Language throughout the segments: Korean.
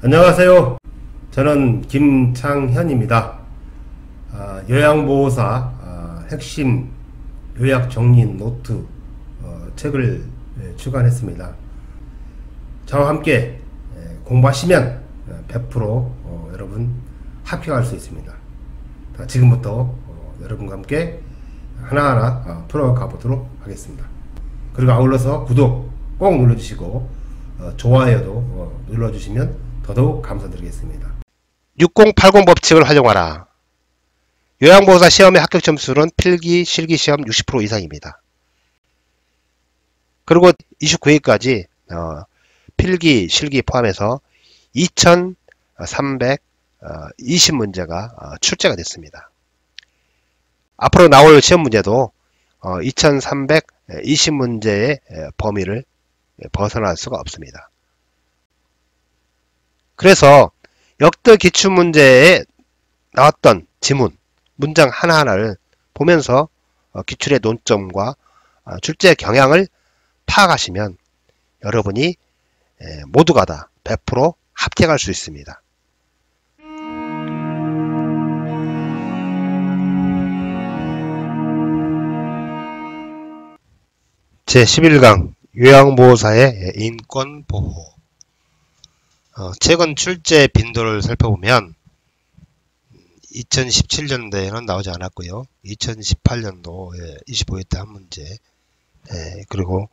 안녕하세요. 저는 김창현입니다. 요양보호사 핵심 요약 정리 노트 책을 출간했습니다. 저와 함께 공부하시면 100% 여러분 합격할 수 있습니다. 지금부터 여러분과 함께 하나하나 풀어가 보도록 하겠습니다. 그리고 아울러서 구독 꼭 눌러주시고 좋아요도 눌러주시면 더더욱 감사드리겠습니다. 6080 법칙을 활용하라. 요양보호사 시험의 합격 점수는 필기, 실기 시험 60% 이상입니다. 그리고 29회까지 필기, 실기 포함해서 2320문제가 출제가 됐습니다. 앞으로 나올 시험 문제도 2320문제의 범위를 벗어날 수가 없습니다. 그래서 역대 기출문제에 나왔던 지문, 문장 하나하나를 보면서 기출의 논점과 출제 경향을 파악하시면 여러분이 모두가 다 100% 합격할 수 있습니다. 제11강 요양보호사의 인권보호. 최근 출제 빈도를 살펴보면 2017년도에는 나오지 않았고요. 2018년도에 25회 때 한 문제, 그리고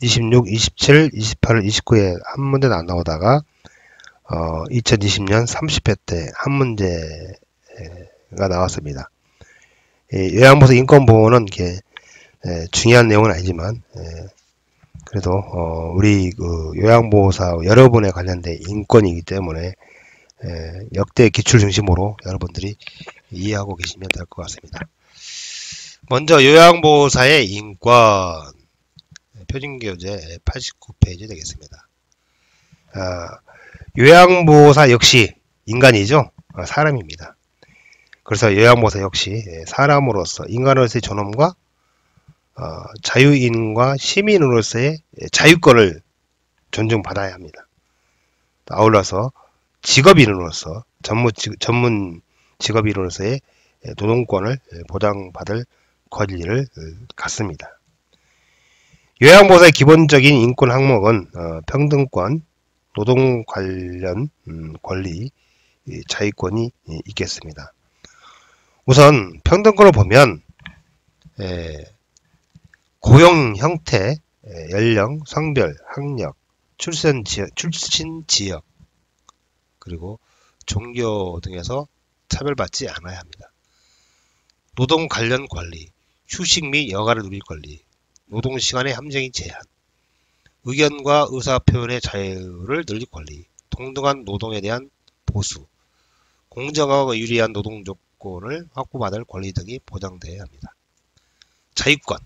26, 27, 28, 29에 한 문제는 안 나오다가 2020년 30회 때 한 문제가 나왔습니다. 요양보호사 인권보호는 이렇게 중요한 내용은 아니지만 그래도 우리 요양보호사 여러분에 관련된 인권이기 때문에 역대 기출 중심으로 여러분들이 이해하고 계시면 될 것 같습니다. 먼저 요양보호사의 인권 표준교재 89페이지 되겠습니다. 요양보호사 역시 인간이죠. 사람입니다. 그래서 요양보호사 역시 사람으로서 인간으로서의 존엄과 자유인과 시민으로서의 자유권을 존중받아야 합니다. 아울러서 직업인으로서 전문 직업인으로서의 노동권을 보장받을 권리를 갖습니다. 요양보호사의 기본적인 인권 항목은 평등권, 노동 관련 권리, 자유권이 있겠습니다. 우선 평등권을 보면 고용 형태, 연령, 성별, 학력, 출신 지역, 그리고 종교 등에서 차별받지 않아야 합니다. 노동 관련 권리, 휴식 및 여가를 누릴 권리, 노동시간의 함정인 제한, 의견과 의사표현의 자유를 늘릴 권리, 동등한 노동에 대한 보수, 공정하고 유리한 노동 조건을 확보받을 권리 등이 보장되어야 합니다. 자유권,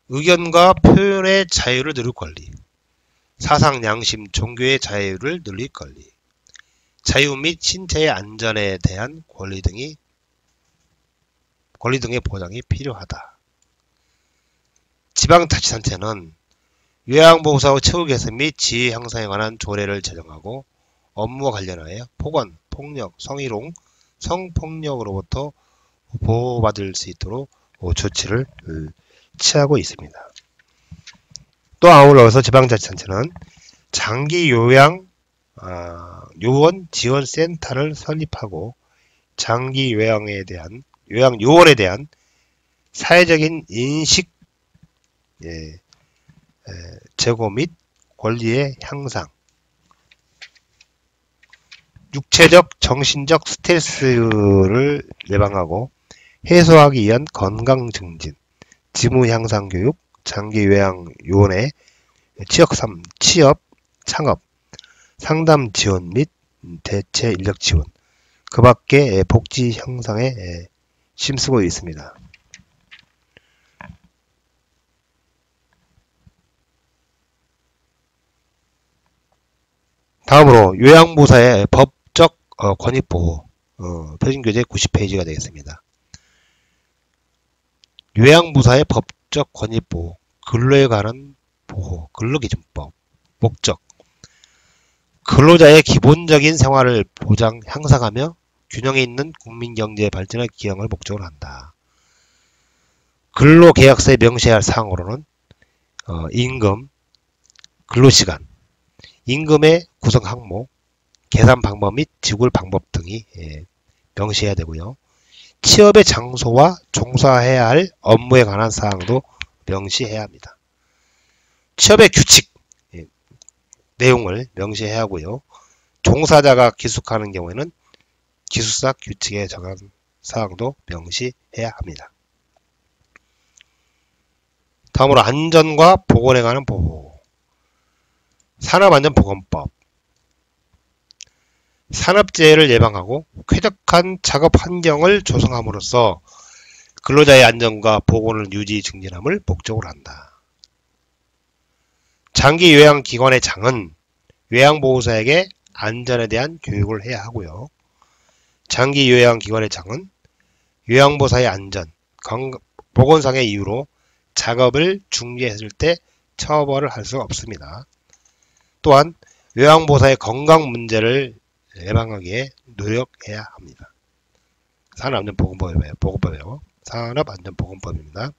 의견과 표현의 자유를 누릴 권리, 사상, 양심, 종교의 자유를 누릴 권리, 자유 및 신체의 안전에 대한 권리 등의 보장이 필요하다. 지방자치단체는 요양보호사의 처우 개선 및 지위 향상에 관한 조례를 제정하고 업무와 관련하여 폭언, 폭력, 성희롱, 성폭력으로부터 보호받을 수 있도록 조치를 취하고 있습니다. 또 아울러서 지방자치단체는 장기 요양 요원 지원센터를 설립하고 장기 요양에 대한 요양 요원에 대한 사회적인 인식 제고 및 권리의 향상, 육체적, 정신적 스트레스를 예방하고 해소하기 위한 건강 증진, 직무 향상 교육, 장기 요양 요원의 취업, 창업, 상담 지원 및 대체 인력 지원, 그 밖에 복지 향상에 힘쓰고 있습니다. 다음으로 요양보호사의 법적 권익보호 표준교재 90페이지가 되겠습니다. 요양보호사의 법적 권익보호, 근로에 관한 보호, 근로기준법, 목적, 근로자의 기본적인 생활을 보장, 향상하며 균형에 있는 국민경제 발전에 기여할 목적으로 한다. 근로계약서에 명시해야 할 사항으로는 임금, 근로시간, 임금의 구성 항목, 계산 방법 및 지불 방법 등이 명시해야 되고요. 취업의 장소와 종사해야 할 업무에 관한 사항도 명시해야 합니다. 취업의 규칙, 내용을 명시해야 하고요. 종사자가 기숙하는 경우에는 기숙사 규칙에 정한 사항도 명시해야 합니다. 다음으로 안전과 보건에 관한 보호. 산업안전보건법. 산업재해를 예방하고 쾌적한 작업 환경을 조성함으로써 근로자의 안전과 보건을 유지 증진함을 목적으로 한다. 장기 요양기관의 장은 요양보호사에게 안전에 대한 교육을 해야 하고요. 장기 요양기관의 장은 요양보호사의 안전, 보건상의 이유로 작업을 중지했을 때 처벌을 할 수 없습니다. 또한 요양보호사의 건강 문제를 예방하기에 노력해야 합니다. 산업안전보건법이에요. 산업안전보건법입니다.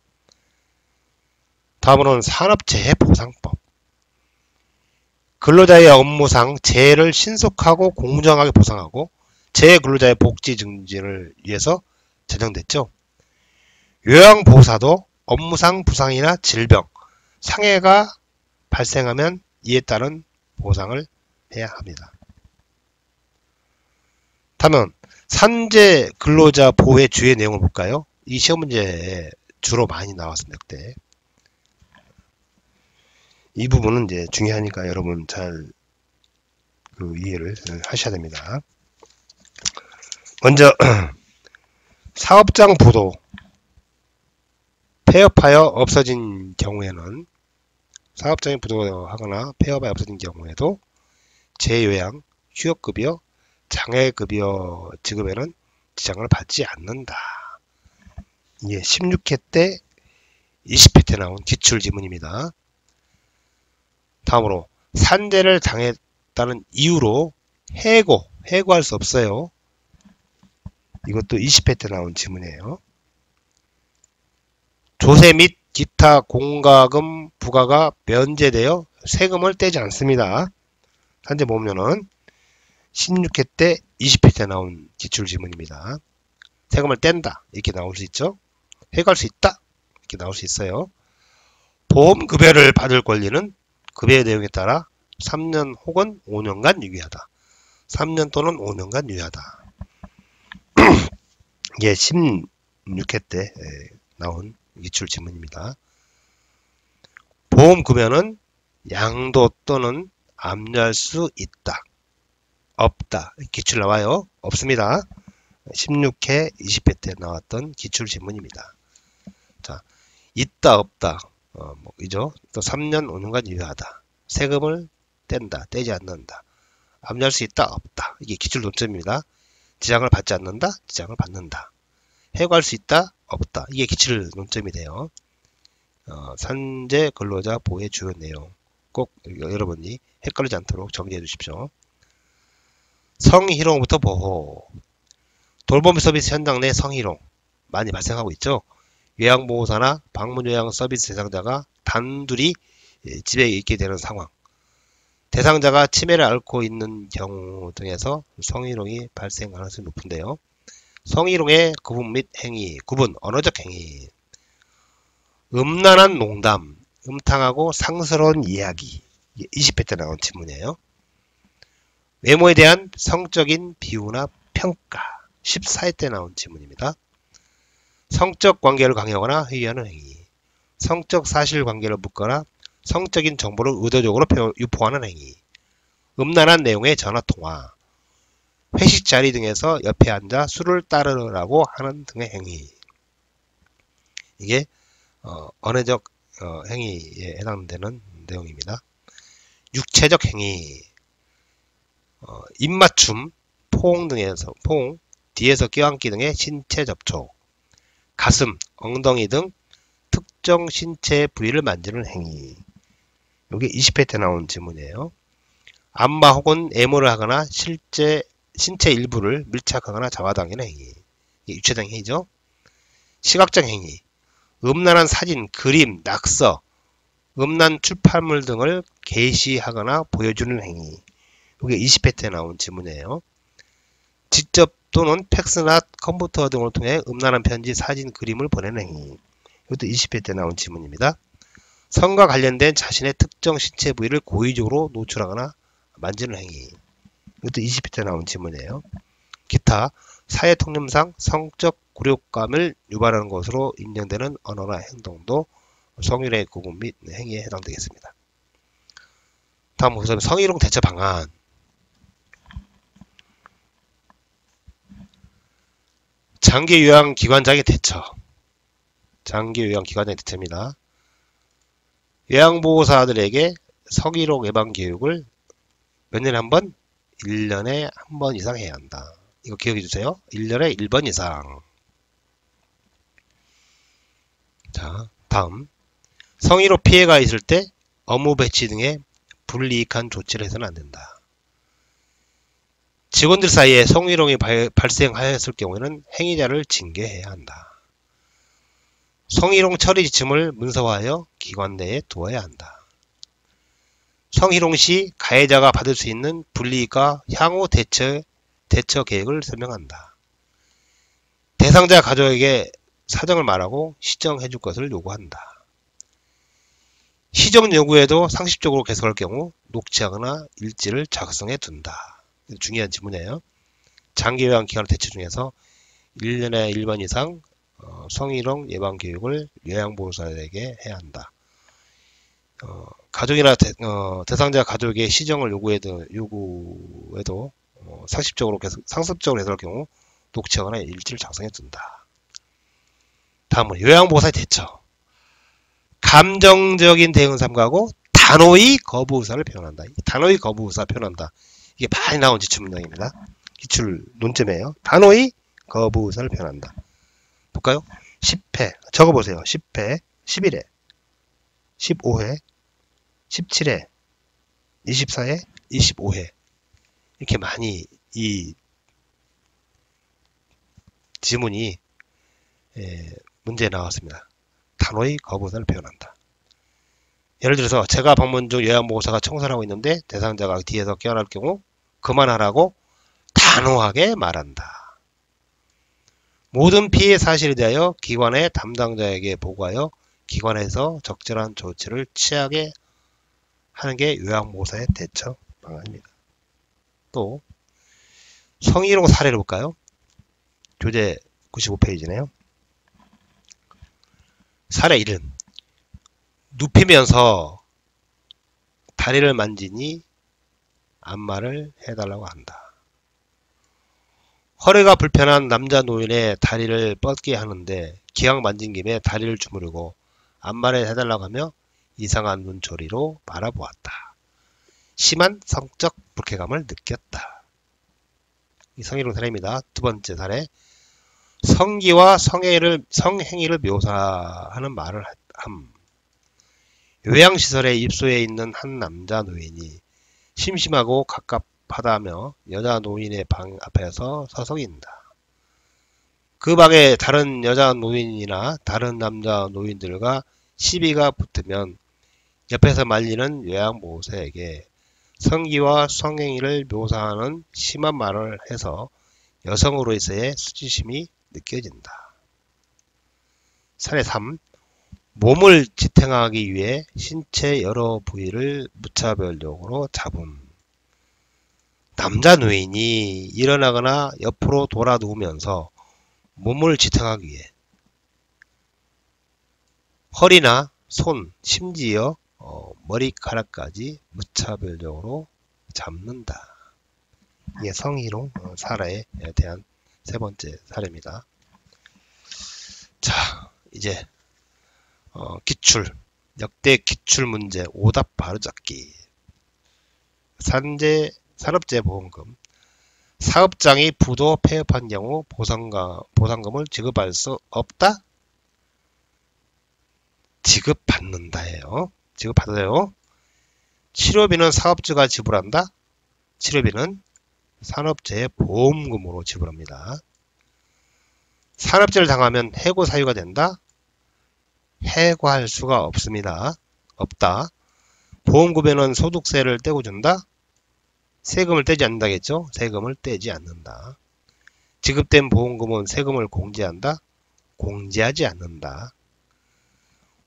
다음으로는 산업재해보상법. 근로자의 업무상 재해를 신속하고 공정하게 보상하고 재해 근로자의 복지 증진을 위해서 제정됐죠. 요양보호사도 업무상 부상이나 질병, 상해가 발생하면 이에 따른 보상을 해야 합니다. 다음은 산재 근로자 보호의 주요 내용을 볼까요? 이 시험 문제에 주로 많이 나왔습니다. 그때. 이 부분은 이제 중요하니까 여러분 잘 이해를 하셔야 됩니다. 먼저 사업장 부도 폐업하여 없어진 경우에는 사업장이 부도하거나 폐업하여 없어진 경우에도 재요양, 휴업급여, 장애급여 지급에는 지장을 받지 않는다. 이게 16회 때 20회 때 나온 기출지문입니다. 다음으로 산재를 당했다는 이유로 해고할 수 없어요. 이것도 20회 때 나온 지문이에요. 조세 및 기타 공과금 부과가 면제되어 세금을 떼지 않습니다. 산재 보면은 16회 때 20회 때 나온 기출지문입니다. 세금을 뗀다 이렇게 나올 수 있죠. 해고할 수 있다 이렇게 나올 수 있어요. 보험급여를 받을 권리는 급여의 내용에 따라 3년 혹은 5년간 유예하다. 3년 또는 5년간 유예하다. 이게 16회 때 나온 기출지문입니다. 보험급여는 양도 또는 압류할 수 있다. 없다. 기출 나와요. 없습니다. 16회 20회 때 나왔던 기출지문입니다. 자, 있다 없다. 이죠. 또 3년 5년간 유예하다. 세금을 뗀다. 떼지 않는다. 압류할 수 있다 없다. 이게 기출 논점입니다. 지장을 받지 않는다. 지장을 받는다. 해고할 수 있다 없다. 이게 기출 논점이 돼요. 산재 근로자 보호의 주요 내용 꼭 여러분이 헷갈리지 않도록 정리해 주십시오. 성희롱부터 보호. 돌봄 서비스 현장 내 성희롱 많이 발생하고 있죠. 요양보호사나 방문요양 서비스 대상자가 단둘이 집에 있게 되는 상황, 대상자가 치매를 앓고 있는 경우 등에서 성희롱이 발생 가능성이 높은데요. 성희롱의 구분 및 행위, 언어적 행위, 음란한 농담, 음탕하고 상스러운 이야기, 20회 때 나온 질문이에요. 외모에 대한 성적인 비유나 평가, 14회 때 나온 질문입니다. 성적 관계를 강요하거나 회유하는 행위, 성적 사실관계를 묻거나 성적인 정보를 의도적으로 유포하는 행위, 음란한 내용의 전화통화, 회식 자리 등에서 옆에 앉아 술을 따르라고 하는 등의 행위. 이게 언어적 행위에 해당되는 내용입니다. 육체적 행위, 입맞춤, 포옹 등에서 뒤에서 껴안기 등의 신체 접촉, 가슴, 엉덩이 등 특정 신체 부위를 만지는 행위. 이게 20회 때 나온 질문이에요. 안마 혹은 애모를 하거나 신체 일부를 밀착하거나 잡아당기는 행위. 이게 유체적 행위죠. 시각적 행위. 음란한 사진, 그림, 낙서, 음란 출판물 등을 게시하거나 보여주는 행위. 이게 20회에 나온 지문이에요. 직접 또는 팩스나 컴퓨터 등을 통해 음란한 편지, 사진, 그림을 보내는 행위. 이것도 20회 나온 지문입니다. 성과 관련된 자신의 특정 신체 부위를 고의적으로 노출하거나 만지는 행위. 이것도 20회 나온 지문이에요. 기타, 사회 통념상 성적 굴욕감을 유발하는 것으로 인정되는 언어나 행동도 성희롱의 구분 및 행위에 해당되겠습니다. 다음 보시면 성희롱 대처 방안. 장기 요양 기관장의 대처. 장기 요양 기관장의 대처입니다. 요양보호사들에게 성희롱 예방 교육을 몇 년에 한 번? 1년에 한 번 이상 해야 한다. 이거 기억해 주세요. 1년에 1번 이상. 자, 다음. 성희롱 피해가 있을 때 업무 배치 등의 불이익한 조치를 해서는 안 된다. 직원들 사이에 성희롱이 발생하였을 경우에는 행위자를 징계해야 한다. 성희롱 처리 지침을 문서화하여 기관 내에 두어야 한다. 성희롱 시 가해자가 받을 수 있는 불이익과 향후 대처 계획을 설명한다. 대상자 가족에게 사정을 말하고 시정해 줄 것을 요구한다. 시정 요구에도 상습적으로 개설할 경우 녹취하거나 일지를 작성해 둔다. 중요한 지문이에요. 장기 요양 기관 대처 중에서 1년에 1번 이상 성희롱 예방 교육을 요양보호사에게 해야 한다. 가족이나 대상자 가족의 시정을 요구해도 상습적으로 해석할 경우 녹취하거나 일지를 작성해 둔다. 다음은 요양보호사의 대처. 감정적인 대응을 삼가하고 단호히 거부 의사를 표현한다. 단호히 거부 의사 표현한다. 이게 많이 나온 지침 문장입니다. 기출 논점이에요. 단호히 거부 의사를 표현한다. 볼까요? 10회 적어보세요. 10회, 11회, 15회, 17회, 24회, 25회 이렇게 많이 이 지문이 문제에 나왔습니다. 단호히 거부 의사를 표현한다. 예를 들어서 제가 방문 중 요양보호사가 청소를 하고 있는데 대상자가 뒤에서 깨어날 경우 그만하라고 단호하게 말한다. 모든 피해 사실에 대하여 기관의 담당자에게 보고하여 기관에서 적절한 조치를 취하게 하는 게 요양보호사의 대처 방안입니다. 또 성희롱 사례를 볼까요? 교재 95페이지네요. 사례 1은 눕히면서 다리를 만지니 안마를 해달라고 한다. 허리가 불편한 남자 노인의 다리를 뻗게 하는데 기왕 만진 김에 다리를 주무르고 안마를 해달라고 하며 이상한 눈초리로 바라보았다. 심한 성적 불쾌감을 느꼈다. 이 성희롱 사례입니다. 두 번째 사례. 성기와 성행위를 묘사하는 말을 함. 요양시설의 입소에 있는 한 남자 노인이 심심하고 갑갑하다며 여자 노인의 방 앞에서 서성인다. 그 방에 다른 여자 노인이나 다른 남자 노인들과 시비가 붙으면 옆에서 말리는 요양보호사에게 성기와 성행위를 묘사하는 심한 말을 해서 여성으로서의 수치심이 느껴진다. 사례 3. 몸을 지탱하기 위해 신체 여러 부위를 무차별적으로 잡음. 남자 노인이 일어나거나 옆으로 돌아 누우면서 몸을 지탱하기 위해 허리나 손, 심지어 머리카락까지 무차별적으로 잡는다. 이게 성희롱 사례에 대한 세 번째 사례입니다. 자, 이제 기출, 역대 기출 문제 오답 바로잡기. 산업재보험금. 사업장이 부도 폐업한 경우 보상금을 지급할 수 없다? 지급받는다예요. 지급받아요. 치료비는 사업주가 지불한다? 치료비는 산업재해 보험금으로 지불합니다. 산업재해를 당하면 해고 사유가 된다? 해고할 수가 없습니다. 없다. 보험금에는 소득세를 떼고 준다? 세금을 떼지 않는다겠죠? 세금을 떼지 않는다. 지급된 보험금은 세금을 공제한다? 공제하지 않는다.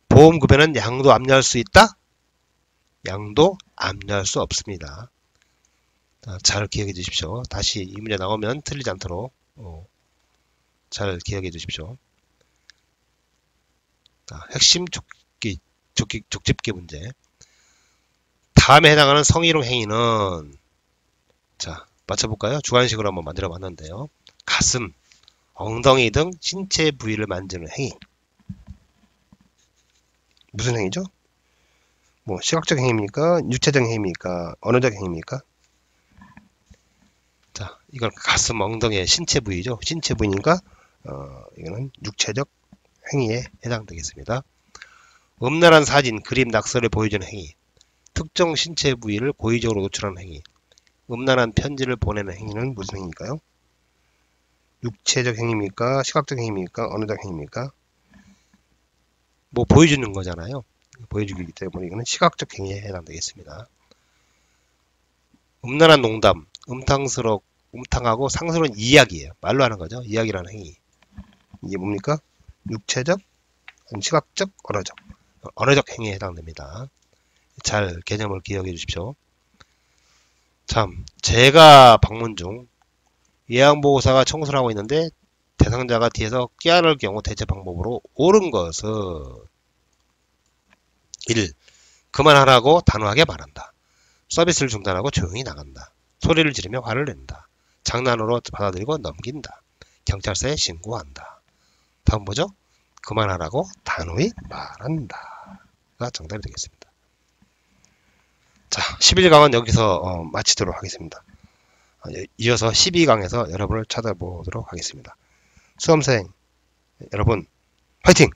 보험금에는 양도 압류할 수 있다? 양도 압류할 수 없습니다. 잘 기억해 주십시오. 다시 이 문제 나오면 틀리지 않도록 잘 기억해 주십시오. 핵심 족집기 문제. 다음에 해당하는 성희롱 행위는, 자, 맞춰볼까요? 주관식으로 한번 만들어 봤는데요. 가슴, 엉덩이 등 신체 부위를 만지는 행위. 무슨 행위죠? 뭐 시각적 행위입니까? 육체적 행위입니까? 언어적 행위입니까? 자, 이건 가슴, 엉덩이의 신체 부위죠. 신체 부위니까 이거는 육체적 행위에 해당되겠습니다. 음란한 사진, 그림, 낙서를 보여주는 행위. 특정 신체 부위를 고의적으로 노출하는 행위. 음란한 편지를 보내는 행위는 무슨 행위일까요? 육체적 행위입니까? 시각적 행위입니까? 언어적 행위입니까? 뭐 보여주는 거잖아요. 보여주기 때문에 이거는 시각적 행위에 해당되겠습니다. 음란한 농담, 음탕하고 상스러운 이야기예요. 말로 하는 거죠. 이야기라는 행위. 이게 뭡니까? 육체적, 시각적, 언어적 행위에 해당됩니다. 잘 개념을 기억해 주십시오. 참, 제가 방문 중 예양보호사가 청소를 하고 있는데 대상자가 뒤에서 끼안을 경우 대체 방법으로 옳은 것은 1. 그만하라고 단호하게 말한다. 서비스를 중단하고 조용히 나간다. 소리를 지르며 화를 낸다. 장난으로 받아들이고 넘긴다. 경찰서에 신고한다. 다음 뭐죠? 그만하라고 단호히 말한다. 가 정답이 되겠습니다. 자, 11강은 여기서 마치도록 하겠습니다. 이어서 12강에서 여러분을 찾아보도록 하겠습니다. 수험생 여러분, 화이팅!